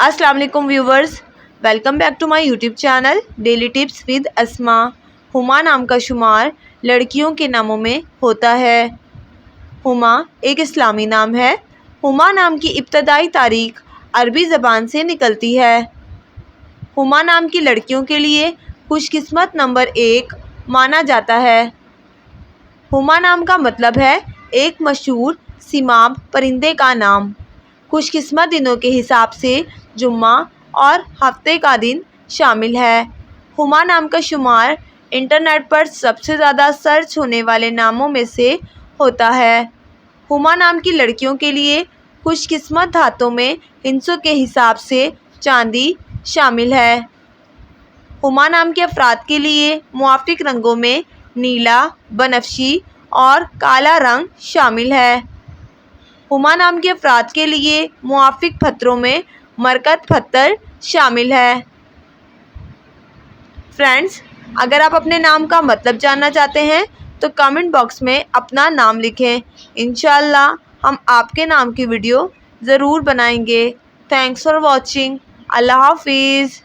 अस्सलाम वालेकुम viewers, welcome back to my YouTube channel daily tips with Asma. हुमा नाम का शुमार लड़कियों के नामों में होता है। हुमा एक इस्लामी नाम है। हुमा नाम की इब्तदाई तारीख अरबी ज़बान से निकलती है। हुमा नाम की लड़कियों के लिए खुशकिस्मत नंबर 1 माना जाता है। हुमा नाम का मतलब है एक मशहूर सिमाब परिंदे का नाम। खुशकिस्मत दिनों के हिसाब से जुम्मा और हफ्ते का दिन शामिल है। हुमा नाम का शुमार इंटरनेट पर सबसे ज़्यादा सर्च होने वाले नामों में से होता है। हुमा नाम की लड़कियों के लिए खुशकिस्मत धातों में हिस्सों के हिसाब से चांदी शामिल है। हुमा नाम के अफराद के लिए मुआफिक रंगों में नीला, बनफशी और काला रंग शामिल है। हुमा नाम के अफराद के लिए मुआफिक पत्थरों में मरकत पत्थर शामिल है। फ्रेंड्स, अगर आप अपने नाम का मतलब जानना चाहते हैं तो कमेंट बॉक्स में अपना नाम लिखें। इंशाअल्लाह हम आपके नाम की वीडियो ज़रूर बनाएंगे। Thanks for watching. अल्लाह हाफिज़।